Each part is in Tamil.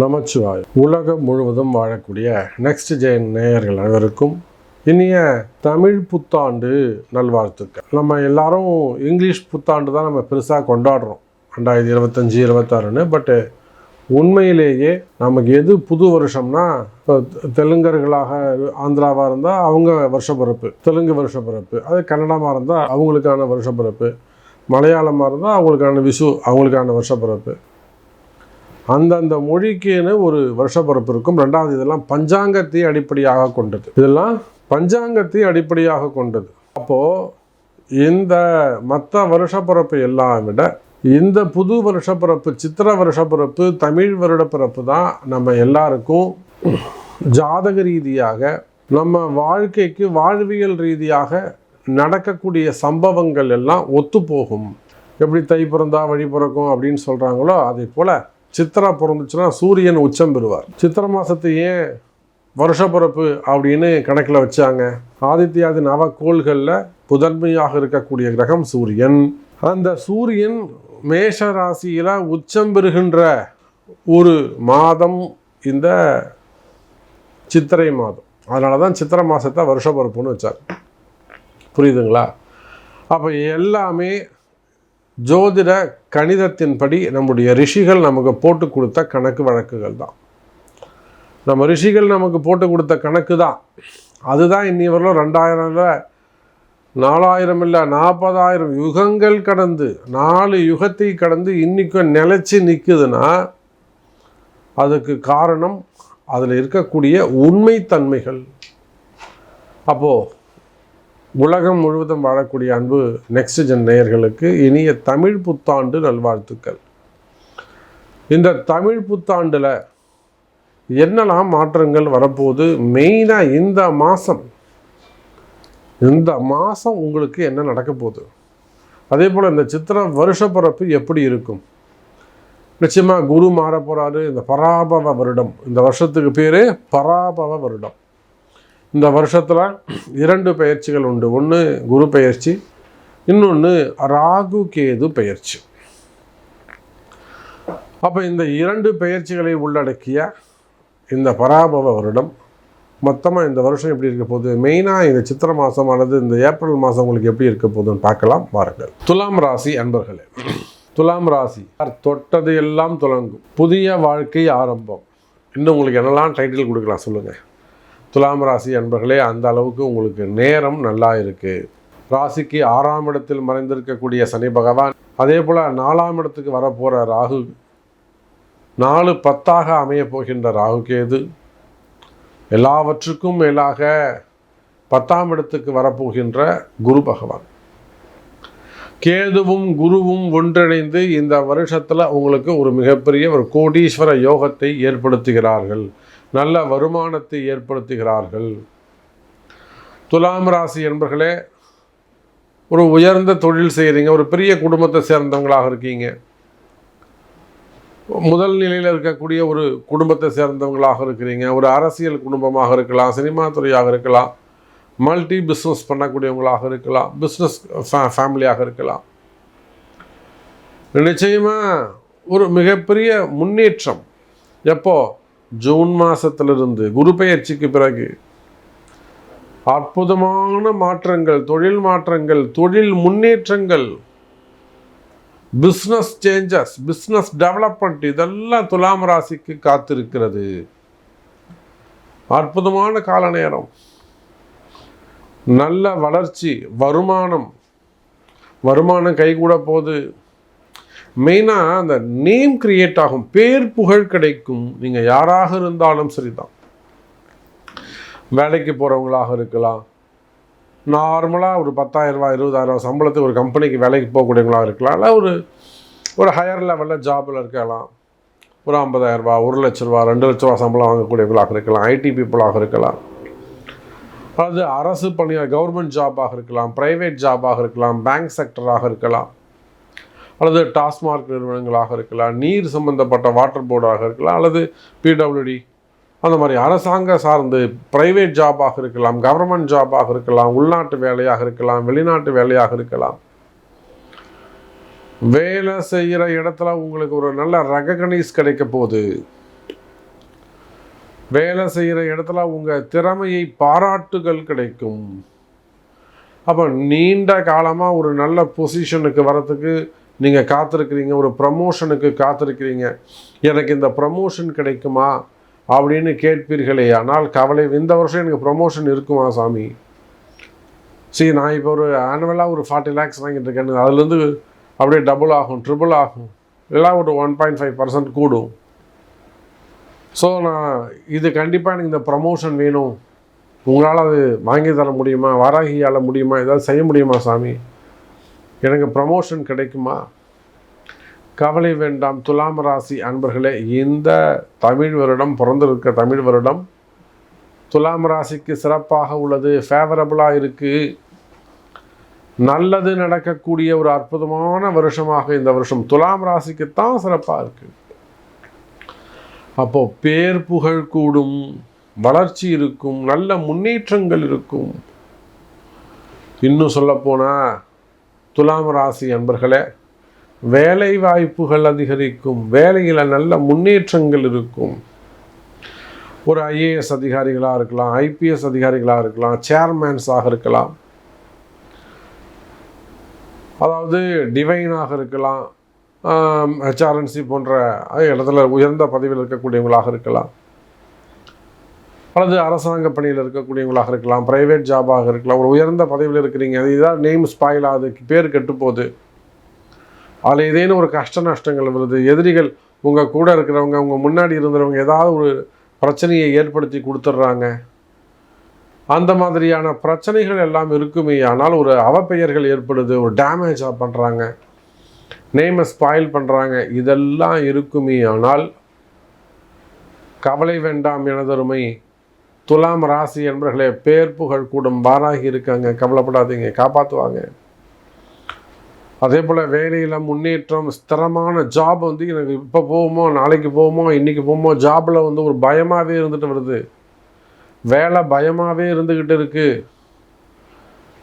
நமச்சிவாய். உலகம் முழுவதும் வாழக்கூடிய நெக்ஸ்ட் ஜென் நேயர்கள் அனைவருக்கும் இனிய தமிழ் புத்தாண்டு நல்வாழ்த்துக்கள். நம்ம எல்லாரும் இங்கிலீஷ் புத்தாண்டு தான் நம்ம பெருசாக கொண்டாடுறோம் 2025 26ன்னு. பட்டு உண்மையிலேயே நமக்கு எது புது வருஷம்னா, இப்போ தெலுங்கர்களாக ஆந்திராவாக இருந்தால் அவங்க வருஷப்பிறப்பு, தெலுங்கு வருஷப்பிறப்பு. அது கன்னடமாக இருந்தால் அவங்களுக்கான வருஷப்பிறப்பு, மலையாளமாக இருந்தால் அவங்களுக்கான விஷு அவங்களுக்கான வருஷப்பிறப்பு. அந்தந்த மொழிக்குன்னு ஒரு வருஷப்பிறப்பு இருக்கும். ரெண்டாவது, இதெல்லாம் பஞ்சாங்கத்தை அடிப்படையாக கொண்டது. இதெல்லாம் பஞ்சாங்கத்தை அடிப்படையாக கொண்டது. அப்போது இந்த மற்ற வருஷப்பிறப்பு எல்லாம் விட இந்த புது வருஷப்பிறப்பு, சித்திர வருஷப்பிறப்பு, தமிழ் வருடப்பிறப்பு தான் நம்ம எல்லாருக்கும் ஜாதக ரீதியாக நம்ம வாழ்க்கைக்கு வாழ்வியல் ரீதியாக நடக்கக்கூடிய சம்பவங்கள் எல்லாம் ஒத்து போகும். எப்படி தை பிறந்தா வழி பிறக்கும் அப்படின்னு சொல்கிறாங்களோ, அதே போல் சித்திரா பிறந்துச்சுன்னா சூரியன் உச்சம் பெறுவார். சித்திரை மாதத்தை ஏன் வருஷப்பிறப்பு அப்படின்னு கணக்கில் வச்சாங்க? ஆதித்யாதி நவக்கோள்களில் முதன்மையாக இருக்கக்கூடிய கிரகம் சூரியன். அந்த சூரியன் மேஷ ராசியில் உச்சம் பெறுகின்ற ஒரு மாதம் இந்த சித்திரை மாதம். அதனால தான் சித்திரை மாதத்தை வருஷப்பிறப்புன்னு வச்சாங்க. புரியுதுங்களா? அப்போ எல்லாமே ஜோதிட கணிதத்தின்படி நம்முடைய ரிஷிகள் நமக்கு போட்டு கொடுத்த கணக்கு வழக்குகள் தான். நம்ம ரிஷிகள் நமக்கு போட்டு கொடுத்த கணக்கு தான். அதுதான் இன்னி வரலும் 2000 4000 இல்லை 40,000 யுகங்கள் கடந்து 4 யுகத்தை கடந்து இன்றைக்கும் நிலைச்சி நிற்குதுன்னா அதுக்கு காரணம் அதில் இருக்கக்கூடிய உண்மைத்தன்மைகள். அப்போது உலகம் முழுவதும் வாழக்கூடிய அன்பு நெக்ஸ்ட் ஜென் நேயர்களுக்கு இனிய தமிழ் புத்தாண்டு நல்வாழ்த்துக்கள். இந்த தமிழ் புத்தாண்டில் என்னெல்லாம் மாற்றங்கள் வரப்போகுது? மெயினாக இந்த மாதம் உங்களுக்கு என்ன நடக்க போகுது? அதே போல் இந்த சித்திரை வருஷப்பிறப்பு எப்படி இருக்கும்? நிச்சயமாக குரு மாற போகிறாரு. இந்த பராபவ வருடம், இந்த வருஷத்துக்கு பேர் பராபவ வருடம். இந்த வருஷத்தில் 2 பெயர்ச்சிகள் உண்டு. ஒன்று குரு பெயர்ச்சி, இன்னொன்று ராகு கேது பெயர்ச்சி. அப்போ இந்த 2 பெயர்ச்சிகளை உள்ளடக்கிய இந்த பராபவ வருடம் மொத்தமாக இந்த வருஷம் எப்படி இருக்க போகுது? மெயினாக இந்த சித்திரை மாதம் அல்லது இந்த ஏப்ரல் மாதம் உங்களுக்கு எப்படி இருக்க போகுதுன்னு பார்க்கலாம் வாருங்கள். துலாம் ராசி அன்பர்களே, துலாம் ராசி தொட்டது எல்லாம் துலங்கும், புதிய வாழ்க்கை ஆரம்பம். இன்னும் உங்களுக்கு என்னெல்லாம் டைட்டில் கொடுக்கலாம் சொல்லுங்கள். துலாம் ராசி அன்பர்களே, அந்த அளவுக்கு உங்களுக்கு நேரம் நல்லா இருக்குது. ராசிக்கு 6ஆம் இடத்தில் மறைந்திருக்கக்கூடிய சனி பகவான், அதே போல் 4ஆம் இடத்துக்கு வரப்போகிற ராகு, 4-10 அமைய போகின்ற ராகு கேது, எல்லாவற்றுக்கும் மேலாக 10ஆம் இடத்துக்கு வரப்போகின்ற குரு பகவான். கேதுவும் குருவும் ஒன்றிணைந்து இந்த வருஷத்தில் உங்களுக்கு ஒரு மிகப்பெரிய ஒரு கோடீஸ்வர யோகத்தை ஏற்படுத்துகிறார்கள். நல்ல வருமானத்தை ஏற்படுத்துகிறார்கள். துலாம் ராசி என்பர்களே, ஒரு உயர்ந்த தொழில் செய்கிறீங்க, ஒரு பெரிய குடும்பத்தை சேர்ந்தவங்களாக இருக்கீங்க, முதல் நிலையில் இருக்கக்கூடிய ஒரு குடும்பத்தை சேர்ந்தவங்களாக இருக்கிறீங்க, ஒரு அரசியல் குடும்பமாக இருக்கலாம், சினிமா துறையாக இருக்கலாம், மல்டி பிஸ்னஸ் பண்ணக்கூடியவங்களாக இருக்கலாம், பிஸ்னஸ் ஃபேமிலியாக இருக்கலாம். நிச்சயமாக ஒரு மிகப்பெரிய முன்னேற்றம். எப்போ? ஜூன் மாதத்திலிருந்து குரு பெயர்ச்சிக்கு பிறகு அற்புதமான மாற்றங்கள், தொழில் மாற்றங்கள், தொழில் முன்னேற்றங்கள், பிஸ்னஸ் சேஞ்சஸ், பிஸ்னஸ் டெவலப்மெண்ட், இதெல்லாம் துலாம் ராசிக்கு காத்திருக்கிறது. அற்புதமான கால நேரம், நல்ல வளர்ச்சி, வருமானம் கைகூட போகுது. மெயினாக அந்த நேம் கிரியேட் ஆகும், பேர் புகழ் கிடைக்கும். நீங்கள் யாராக இருந்தாலும் சரிதான். வேலைக்கு போகிறவங்களாக இருக்கலாம், நார்மலாக ஒரு 10,000 ரூபா 20,000 சம்பளத்துக்கு ஒரு கம்பெனிக்கு வேலைக்கு போகக்கூடியவங்களாக இருக்கலாம், இல்லை ஒரு ஹையர் லெவலில் ஜாபில் இருக்கலாம், ஒரு 50,000 ரூபா 1 லட்ச ரூபா 2 லட்ச ரூபா சம்பளம் வாங்கக்கூடியவங்களாக இருக்கலாம், ஐடி பீப்புளாக இருக்கலாம், அல்லது அரசு பணியாக கவர்மெண்ட் ஜாபாக இருக்கலாம், ப்ரைவேட் ஜாபாக இருக்கலாம், பேங்க் செக்டராக இருக்கலாம், அல்லது டாஸ்மார்க் நிறுவனங்களாக இருக்கலாம், நீர் சம்பந்தப்பட்ட வாட்டர் போர்டாக இருக்கலாம், அல்லது பிடபிள்யூடி, அந்த மாதிரி அரசாங்க சார்ந்து ப்ரைவேட் ஜாபாக இருக்கலாம், கவர்மெண்ட் ஜாபாக இருக்கலாம், உள்நாட்டு வேலையாக இருக்கலாம், வெளிநாட்டு வேலையாக இருக்கலாம். வேலை செய்கிற இடத்துல உங்களுக்கு ஒரு நல்ல ரெகக்னைஸ் கிடைக்க போகுது. வேலை செய்கிற இடத்துல உங்கள் திறமையை பாராட்டுகள் கிடைக்கும். அப்போ நீண்ட காலமாக ஒரு நல்ல பொசிஷனுக்கு வரத்துக்கு நீங்கள் காத்திருக்கிறீங்க, ஒரு ப்ரமோஷனுக்கு காத்திருக்கிறீங்க. எனக்கு இந்த ப்ரமோஷன் கிடைக்குமா அப்படின்னு கேட்பீர்களே, ஆனால் கவலை, இந்த வருஷம் எனக்கு ப்ரமோஷன் இருக்குமா சாமி? சரி, நான் இப்போ ஒரு ஆனுவலாக ஒரு 40 lakhs வாங்கிட்டு இருக்கேன்னு அதுலேருந்து அப்படியே டபுள் ஆகும், ட்ரிபிள் ஆகும், எல்லாம் ஒரு 1.5% கூடும். ஸோ நான் இது கண்டிப்பாக எனக்கு இந்த ப்ரமோஷன் வேணும், உங்களால் அது வாங்கி தர முடியுமா, வாராகியால் முடியுமா, ஏதாவது செய்ய முடியுமா சாமி, எனக்கு ப்ரமோஷன் கிடைக்குமா? கவலை வேண்டாம் துலாம் ராசி அன்பர்களே. இந்த தமிழ் வருடம், பிறந்திருக்க தமிழ் வருடம் துலாம் ராசிக்கு சிறப்பாக உள்ளது, ஃபேவரபுளாக இருக்குது. நல்லது நடக்கக்கூடிய ஒரு அற்புதமான வருஷமாக இந்த வருஷம் துலாம் ராசிக்கு தான் சிறப்பாக இருக்குது. அப்போது பேர் புகழ் கூடும், வளர்ச்சி இருக்கும், நல்ல முன்னேற்றங்கள் இருக்கும். இன்னும் சொல்லப்போனால் துலாம் ராசி அன்பர்களே, வேலை வாய்ப்புகள் அதிகரிக்கும், வேலையில் நல்ல முன்னேற்றங்கள் இருக்கும். ஒரு IAS அதிகாரிகளாக இருக்கலாம், IPS அதிகாரிகளாக இருக்கலாம், சேர்மேன்ஸாக இருக்கலாம், அதாவது டிவைனாக இருக்கலாம், HRNC போன்ற இடத்துல உயர்ந்த பதவியில் இருக்கக்கூடியவங்களாக இருக்கலாம், அல்லது அரசாங்க பணியில் இருக்கக்கூடியவங்களாக இருக்கலாம், ப்ரைவேட் ஜாபாக இருக்கலாம். ஒரு உயர்ந்த பதவியில் இருக்கிறீங்க, அது இதாக நேம் ஸ்பாயில் ஆகுது, பேர் கெட்டுப்போகுது, அதில் ஏதேனும் ஒரு கஷ்ட நஷ்டங்கள் வருது, எதிரிகள் உங்கள் கூட இருக்கிறவங்க, உங்கள் முன்னாடி இருந்தவங்க ஏதாவது ஒரு பிரச்சனையை ஏற்படுத்தி கொடுத்துட்றாங்க, அந்த மாதிரியான பிரச்சனைகள் எல்லாம் இருக்குமே. ஆனால் ஒரு அவப்பெயர்கள் ஏற்படுது, ஒரு டேமேஜாக பண்ணுறாங்க, நேமை ஸ்பாயில் பண்ணுறாங்க, இதெல்லாம் இருக்குமே. ஆனால் கவலை வேண்டாம் எனதருமை துலாம் ராசி என்பர்களே, பேர் புகழ் கூடும், வாராகி இருக்காங்க, கவலைப்படாதீங்க, காப்பாற்றுவாங்க. அதே போல் வேலையில் முன்னேற்றம், ஸ்திரமான ஜாப் வந்து எனக்கு இப்போ போகுமோ, நாளைக்கு போகுமோ, இன்றைக்கி போகுமோ, ஜாபில் வந்து ஒரு பயமாகவே இருந்துட்டு வருது, வேலை பயமாகவே இருந்துக்கிட்டு இருக்குது,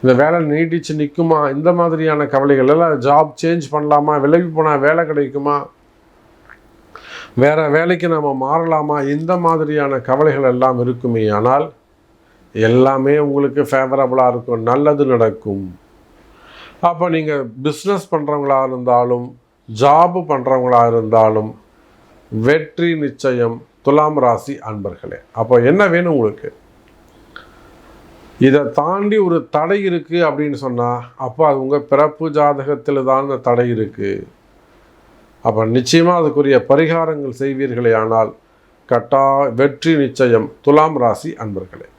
இந்த வேலை நீட்டிச்சு நிற்குமா, இந்த மாதிரியான கவலைகள் எல்லாம், ஜாப் சேஞ்ச் பண்ணலாமா, விலகி போனால் வேலை கிடைக்குமா, வேறு வேலைக்கு நம்ம மாறலாமா, இந்த மாதிரியான கவலைகள் எல்லாம் இருக்குமே. ஆனால் எல்லாமே உங்களுக்கு ஃபேவரபுளாக இருக்கும், நல்லது நடக்கும். அப்போ நீங்கள் பிஸ்னஸ் பண்ணுறவங்களாக இருந்தாலும், ஜாபு பண்ணுறவங்களாக இருந்தாலும் வெற்றி நிச்சயம் துலாம் ராசி அன்பர்களே. அப்போ என்ன வேணும் உங்களுக்கு? இதை தாண்டி ஒரு தடை இருக்குது அப்படின்னு சொன்னால் அப்போ அது உங்கள் பிறப்பு ஜாதகத்தில் தான் இந்த தடை இருக்குது. அப்போ நிச்சயமாக அதுக்குரிய பரிகாரங்கள் செய்வீர்களே ஆனால் வெற்றி நிச்சயம் துலாம் ராசி அன்பர்களே.